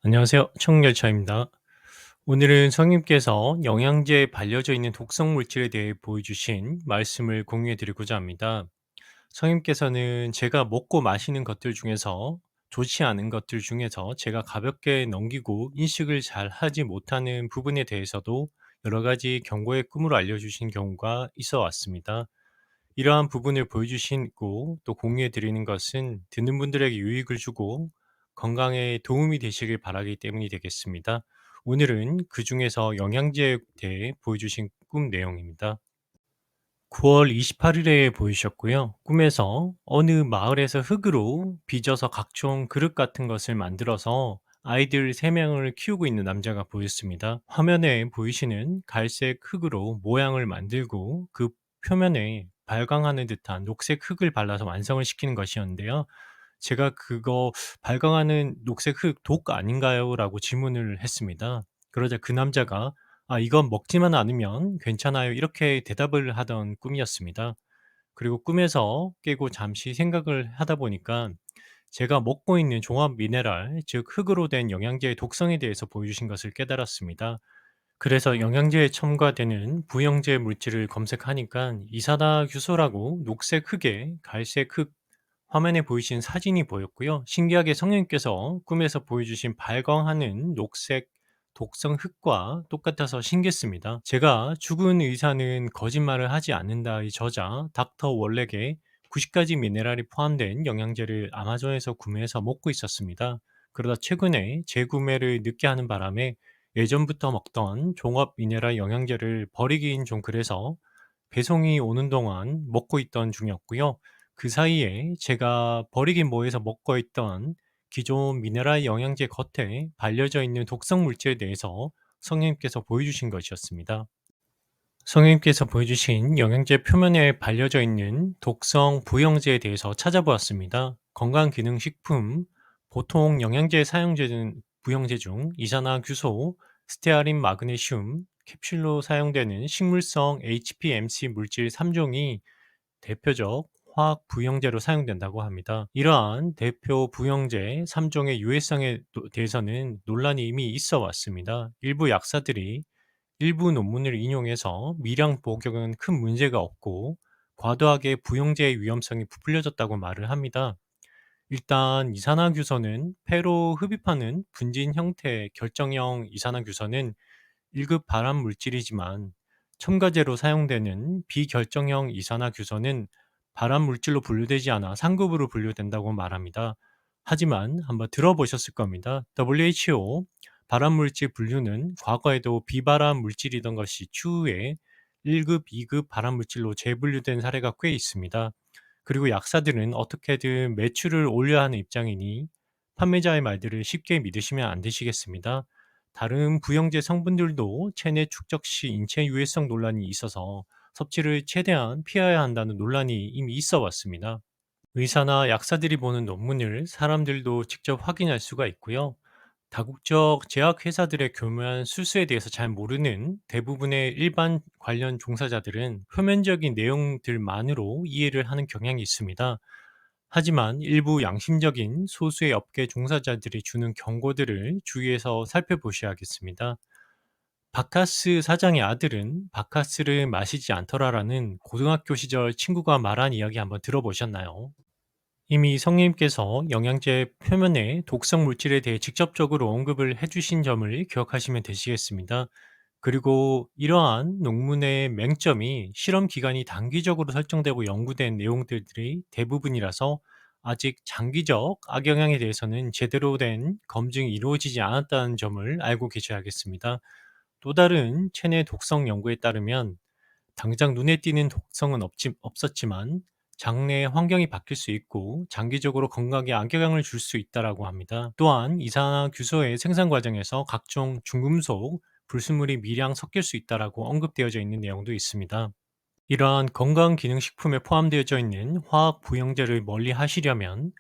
안녕하세요. 청열차입니다. 오늘은 성님께서 영양제에 발려져 있는 독성 물질에 대해 보여주신 말씀을 공유해 드리고자 합니다. 성님께서는 제가 먹고 마시는 것들 중에서 좋지 않은 것들 중에서 제가 가볍게 넘기고 인식을 잘 하지 못하는 부분에 대해서도 여러 가지 경고의 꿈으로 알려주신 경우가 있어 왔습니다. 이러한 부분을 보여주시고 또 공유해 드리는 것은 듣는 분들에게 유익을 주고 건강에 도움이 되시길 바라기 때문이 되겠습니다. 오늘은 그 중에서 영양제에 대해 보여주신 꿈 내용입니다. 9월 28일에 보이셨고요. 꿈에서 어느 마을에서 흙으로 빚어서 각종 그릇 같은 것을 만들어서 아이들 3명을 키우고 있는 남자가 보였습니다. 화면에 보이시는 갈색 흙으로 모양을 만들고 그 표면에 발광하는 듯한 녹색 흙을 발라서 완성을 시키는 것이었는데요. 제가 그거 "발광하는 녹색 흙 독 아닌가요?" 라고 질문을 했습니다. 그러자 그 남자가 "아 이건 먹지만 않으면 괜찮아요." 이렇게 대답을 하던 꿈이었습니다. 그리고 꿈에서 깨고 잠시 생각을 하다 보니까 제가 먹고 있는 종합 미네랄 즉 흙으로 된 영양제의 독성에 대해서 보여주신 것을 깨달았습니다. 그래서 영양제에 첨가되는 부영제 물질을 검색하니까 이산화규소라고 녹색 흙에 갈색 흙 화면에 보이신 사진이 보였고요. 신기하게 성령님께서 꿈에서 보여주신 발광하는 녹색 독성 흙과 똑같아서 신기했습니다. 제가 "죽은 의사는 거짓말을 하지 않는다"의 저자 닥터 월렉의 90가지 미네랄이 포함된 영양제를 아마존에서 구매해서 먹고 있었습니다. 그러다 최근에 재구매를 늦게 하는 바람에 예전부터 먹던 종합 미네랄 영양제를 버리긴 좀 그래서 배송이 오는 동안 먹고 있던 중이었고요. 그 사이에 제가 버리긴 뭐해서 먹고 있던 기존 미네랄 영양제 겉에 발려져 있는 독성 물질에 대해서 성령님께서 보여주신 것이었습니다. 성령님께서 보여주신 영양제 표면에 발려져 있는 독성 부영제에 대해서 찾아보았습니다. 건강기능식품, 보통 영양제 사용제는 부영제 중 이산화규소, 스테아린, 마그네슘, 캡슐로 사용되는 식물성 HPMC 물질 3종이 대표적 화학 부형제로 사용된다고 합니다. 이러한 대표 부형제 3종의 유해성에 대해서는 논란이 이미 있어 왔습니다. 일부 약사들이 일부 논문을 인용해서 미량 복용은 큰 문제가 없고 과도하게 부형제의 위험성이 부풀려졌다고 말을 합니다. 일단 이산화규소는 폐로 흡입하는 분진 형태의 결정형 이산화규소는 1급 발암 물질이지만 첨가제로 사용되는 비결정형 이산화규소는 발암 물질로 분류되지 않아 상급으로 분류된다고 말합니다. 하지만 한번 들어보셨을 겁니다. WHO 발암 물질 분류는 과거에도 비발암 물질이던 것이 추후에 1급, 2급 발암 물질로 재분류된 사례가 꽤 있습니다. 그리고 약사들은 어떻게든 매출을 올려야 하는 입장이니 판매자의 말들을 쉽게 믿으시면 안 되시겠습니다. 다른 부영제 성분들도 체내 축적 시 인체 유해성 논란이 있어서 섭취를 최대한 피해야 한다는 논란이 이미 있어 왔습니다. 의사나 약사들이 보는 논문을 사람들도 직접 확인할 수가 있고요. 다국적 제약회사들의 교묘한 수수에 대해서 잘 모르는 대부분의 일반 관련 종사자들은 표면적인 내용들만으로 이해를 하는 경향이 있습니다. 하지만 일부 양심적인 소수의 업계 종사자들이 주는 경고들을 주의해서 살펴보셔야겠습니다. 바카스 사장의 아들은 바카스를 마시지 않더라라는 고등학교 시절 친구가 말한 이야기 한번 들어보셨나요? 이미 성님께서 영양제 표면에 독성 물질에 대해 직접적으로 언급을 해주신 점을 기억하시면 되시겠습니다. 그리고 이러한 논문의 맹점이 실험 기간이 단기적으로 설정되고 연구된 내용들이 대부분이라서 아직 장기적 악영향에 대해서는 제대로 된 검증이 이루어지지 않았다는 점을 알고 계셔야겠습니다. 또 다른 체내 독성 연구에 따르면 당장 눈에 띄는 독성은 없었지만 장내 환경이 바뀔 수 있고 장기적으로 건강에 악영향을 줄 수 있다라고 합니다. 또한 이산화규소의 생산 과정에서 각종 중금속, 불순물이 미량 섞일 수 있다라고 언급되어져 있는 내용도 있습니다. 이러한 건강기능식품에 포함되어져 있는 화학 부형제를 멀리 하시려면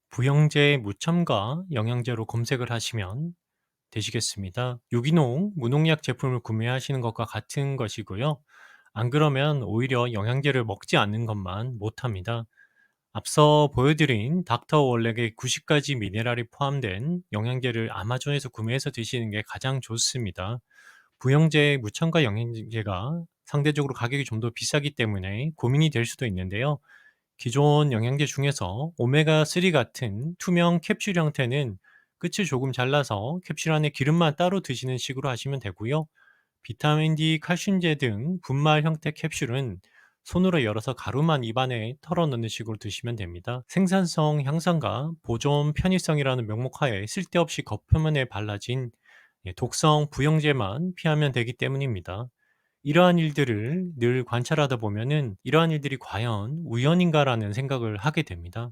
부형제 무첨가 영양제로 검색을 하시면 되시겠습니다. 유기농, 무농약 제품을 구매하시는 것과 같은 것이고요. 안 그러면 오히려 영양제를 먹지 않는 것만 못합니다. 앞서 보여드린 닥터 월렉의 90가지 미네랄이 포함된 영양제를 아마존에서 구매해서 드시는 게 가장 좋습니다. 부영제 무첨가 영양제가 상대적으로 가격이 좀 더 비싸기 때문에 고민이 될 수도 있는데요. 기존 영양제 중에서 오메가3 같은 투명 캡슐 형태는 끝을 조금 잘라서 캡슐 안에 기름만 따로 드시는 식으로 하시면 되고요. 비타민 D, 칼슘제 등 분말 형태 캡슐은 손으로 열어서 가루만 입안에 털어 넣는 식으로 드시면 됩니다. 생산성 향상과 보존 편의성이라는 명목하에 쓸데없이 겉표면에 발라진 독성 부영제만 피하면 되기 때문입니다. 이러한 일들을 늘 관찰하다 보면은 '이러한 일들이 과연 우연인가.'라는 생각을 하게 됩니다.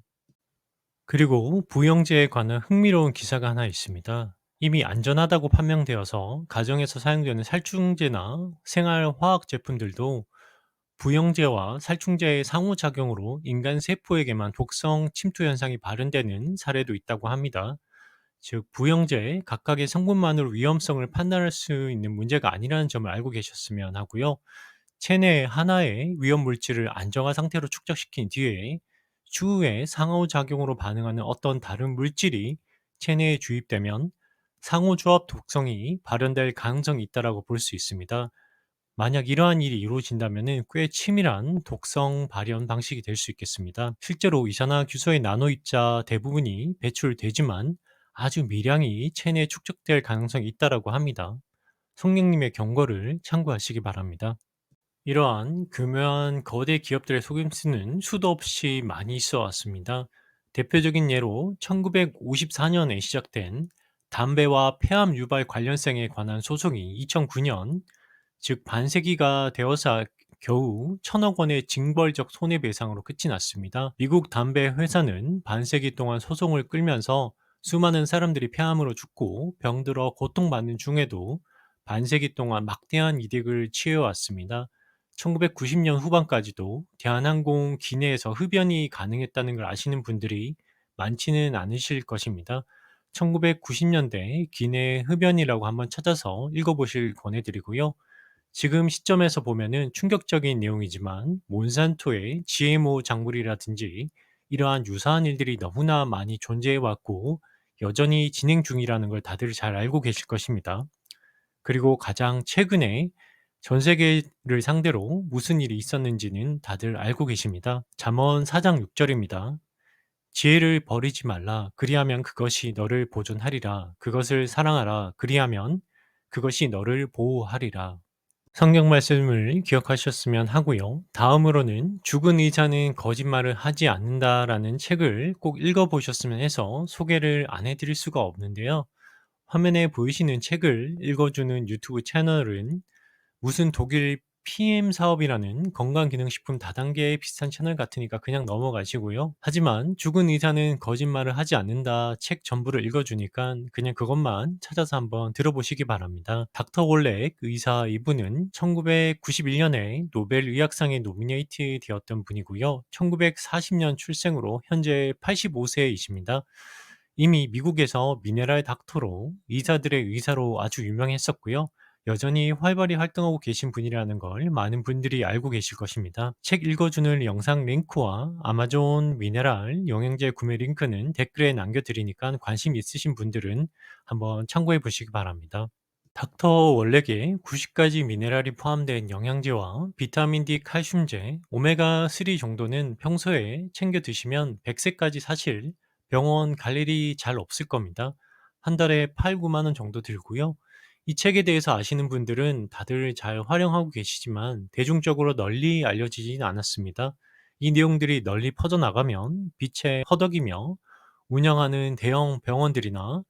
그리고 부영제에 관한 흥미로운 기사가 하나 있습니다. 이미 안전하다고 판명되어서 가정에서 사용되는 살충제나 생활화학 제품들도 부영제와 살충제의 상호작용으로 인간 세포에게만 독성 침투 현상이 발현되는 사례도 있다고 합니다. 즉, 부영제의 각각의 성분만으로 위험성을 판단할 수 있는 문제가 아니라는 점을 알고 계셨으면 하고요. 체내 하나의 위험 물질을 안정화 상태로 축적시킨 뒤에 추후에 상호작용으로 반응하는 어떤 다른 물질이 체내에 주입되면 상호조합 독성이 발현될 가능성이 있다고 볼 수 있습니다. 만약 이러한 일이 이루어진다면 꽤 치밀한 독성 발현 방식이 될 수 있겠습니다. 실제로 이산화 규소의 나노 입자 대부분이 배출되지만 아주 미량이 체내에 축적될 가능성이 있다고 합니다. 성령님의 경고를 참고하시기 바랍니다. 이러한 교묘한 거대 기업들의 속임수는 수도 없이 많이 있어 왔습니다. 대표적인 예로 1954년에 시작된 담배와 폐암 유발 관련성에 관한 소송이 2009년, 즉 반세기가 되어서 겨우 1,000억 원의 징벌적 손해배상으로 끝이 났습니다. 미국 담배 회사는 반세기 동안 소송을 끌면서 수많은 사람들이 폐암으로 죽고 병들어 고통받는 중에도 반세기 동안 막대한 이득을 취해왔습니다. 1990년 후반까지도 대한항공 기내에서 흡연이 가능했다는 걸 아시는 분들이 많지는 않으실 것입니다. 1990년대 기내 흡연이라고 한번 찾아서 읽어보실 권해드리고요. 지금 시점에서 보면은 충격적인 내용이지만 몬산토의 GMO 작물이라든지 이러한 유사한 일들이 너무나 많이 존재해 왔고 여전히 진행 중이라는 걸 다들 잘 알고 계실 것입니다. 그리고 가장 최근에 전 세계를 상대로 무슨 일이 있었는지는 다들 알고 계십니다. 잠언 4장 6절입니다. 지혜를 버리지 말라. 그리하면 그것이 너를 보존하리라. 그것을 사랑하라. 그리하면 그것이 너를 보호하리라. 성경 말씀을 기억하셨으면 하고요. 다음으로는 죽은 의사는 거짓말을 하지 않는다라는 책을 꼭 읽어보셨으면 해서 소개를 안 해드릴 수가 없는데요. 화면에 보이시는 책을 읽어주는 유튜브 채널은 무슨 독일 PM 사업이라는 건강기능식품 다단계 비슷한 채널 같으니까 그냥 넘어가시고요. 하지만 죽은 의사는 거짓말을 하지 않는다 책 전부를 읽어주니까 그냥 그것만 찾아서 한번 들어보시기 바랍니다. 닥터 월렉 의사 이분은 1991년에 노벨 의학상에 노미네이트 되었던 분이고요. 1940년 출생으로 현재 85세이십니다. 이미 미국에서 미네랄 닥터로 의사들의 의사로 아주 유명했었고요. 여전히 활발히 활동하고 계신 분이라는 걸 많은 분들이 알고 계실 것입니다. 책 읽어주는 영상 링크와 아마존 미네랄 영양제 구매 링크는 댓글에 남겨드리니까 관심 있으신 분들은 한번 참고해 보시기 바랍니다. 닥터 월렉에 90가지 미네랄이 포함된 영양제와 비타민 D, 칼슘제, 오메가3 정도는 평소에 챙겨 드시면 100세까지 사실 병원 갈 일이 잘 없을 겁니다. 한 달에 8, 9만 원 정도 들고요. 이 책에 대해서 아시는 분들은 다들 잘 활용하고 계시지만 대중적으로 널리 알려지진 않았습니다. 이 내용들이 널리 퍼져나가면 빛에 허덕이며 운영하는 대형 병원들이나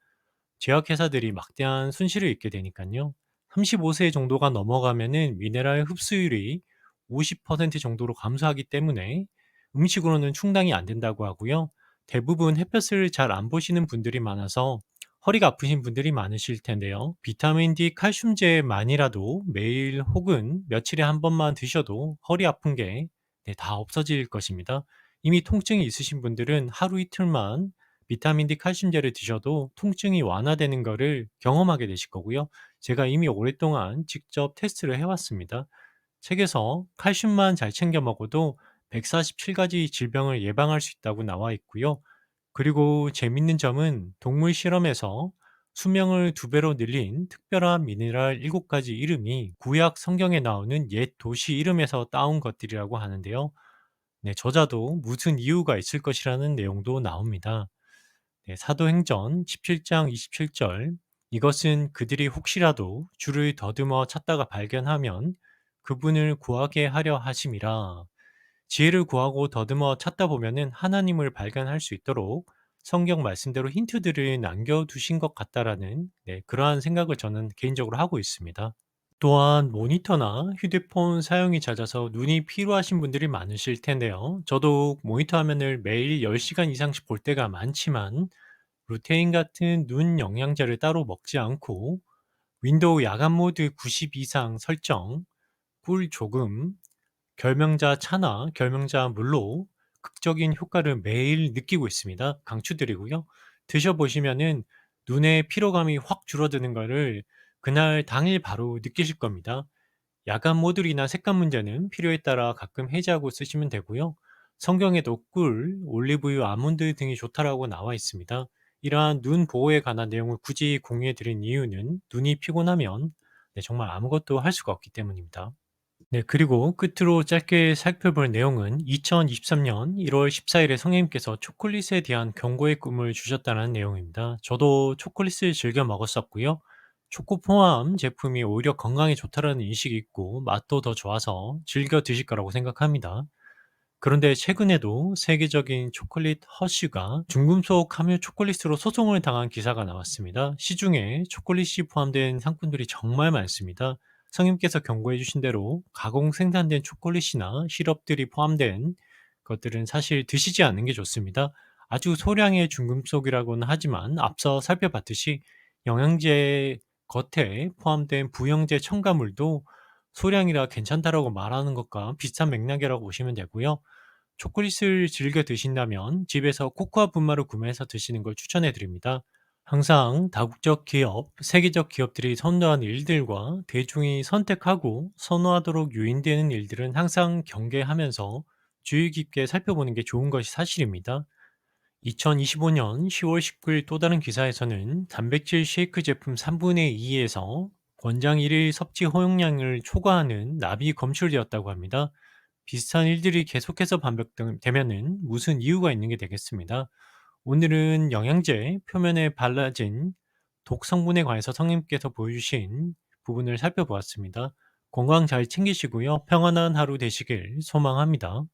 제약회사들이 막대한 손실을 입게 되니까요. 35세 정도가 넘어가면은 미네랄 흡수율이 50% 정도로 감소하기 때문에 음식으로는 충당이 안 된다고 하고요. 대부분 햇볕을 잘 안 보시는 분들이 많아서 허리가 아프신 분들이 많으실 텐데요. 비타민 D, 칼슘제만이라도 매일 혹은 며칠에 한 번만 드셔도 허리 아픈 게 다 없어질 것입니다. 이미 통증이 있으신 분들은 하루 이틀만 비타민 D 칼슘제를 드셔도 통증이 완화되는 거를 경험하게 되실 거고요. 제가 이미 오랫동안 직접 테스트를 해 왔습니다. 책에서 칼슘만 잘 챙겨 먹어도 147가지 질병을 예방할 수 있다고 나와 있고요. 그리고 재밌는 점은 동물 실험에서 수명을 2배로 늘린 특별한 미네랄 7가지 이름이 구약 성경에 나오는 옛 도시 이름에서 따온 것들이라고 하는데요. 네, 저자도 무슨 이유가 있을 것이라는 내용도 나옵니다. 네, 사도행전 17장 27절. 이것은 그들이 혹시라도 주를 더듬어 찾다가 발견하면 그분을 구하게 하려 하심이라. 지혜를 구하고 더듬어 찾다 보면은 하나님을 발견할 수 있도록 성경 말씀대로 힌트들을 남겨두신 것 같다라는, 네, 그러한 생각을 저는 개인적으로 하고 있습니다. 또한 모니터나 휴대폰 사용이 잦아서 눈이 피로하신 분들이 많으실 텐데요. 저도 모니터 화면을 매일 10시간 이상씩 볼 때가 많지만 루테인 같은 눈 영양제를 따로 먹지 않고 윈도우 야간 모드 90 이상 설정, 꿀 조금, 결명자 차나 결명자 물로 극적인 효과를 매일 느끼고 있습니다. 강추드리고요. 드셔보시면은 눈의 피로감이 확 줄어드는 거를 그날 당일 바로 느끼실 겁니다. 야간 모듈이나 색감 문제는 필요에 따라 가끔 해제하고 쓰시면 되고요. 성경에도 꿀, 올리브유, 아몬드 등이 좋다라고 나와 있습니다. 이러한 눈 보호에 관한 내용을 굳이 공유해 드린 이유는 눈이 피곤하면, 네, 정말 아무것도 할 수가 없기 때문입니다. 네, 그리고 끝으로 짧게 살펴볼 내용은 2023년 1월 14일에 성님께서 초콜릿에 대한 경고의 꿈을 주셨다는 내용입니다. 저도 초콜릿을 즐겨 먹었었고요. 초코 포함 제품이 오히려 건강에 좋다라는 인식이 있고 맛도 더 좋아서 즐겨 드실 거라고 생각합니다. 그런데 최근에도 세계적인 초콜릿 허쉬가 중금속 함유 초콜릿으로 소송을 당한 기사가 나왔습니다. 시중에 초콜릿이 포함된 상품들이 정말 많습니다. 성님께서 경고해 주신 대로 가공 생산된 초콜릿이나 시럽들이 포함된 것들은 사실 드시지 않는 게 좋습니다. 아주 소량의 중금속이라고는 하지만 앞서 살펴봤듯이 영양제 겉에 포함된 부영제 첨가물도 소량이라 괜찮다라고 말하는 것과 비슷한 맥락이라고 보시면 되고요. 초콜릿을 즐겨 드신다면 집에서 코코아 분말을 구매해서 드시는 걸 추천해 드립니다. 항상 다국적 기업, 세계적 기업들이 선도하는 일들과 대중이 선택하고 선호하도록 유인되는 일들은 항상 경계하면서 주의 깊게 살펴보는 게 좋은 것이 사실입니다. 2025년 10월 19일 또 다른 기사에서는 단백질 쉐이크 제품 3분의 2에서 권장 1일 섭취 허용량을 초과하는 납이 검출되었다고 합니다. 비슷한 일들이 계속해서 반복되면은 무슨 이유가 있는 게 되겠습니다. 오늘은 영양제 표면에 발라진 독 성분에 관해서 성님께서 보여주신 부분을 살펴보았습니다. 건강 잘 챙기시고요. 평안한 하루 되시길 소망합니다.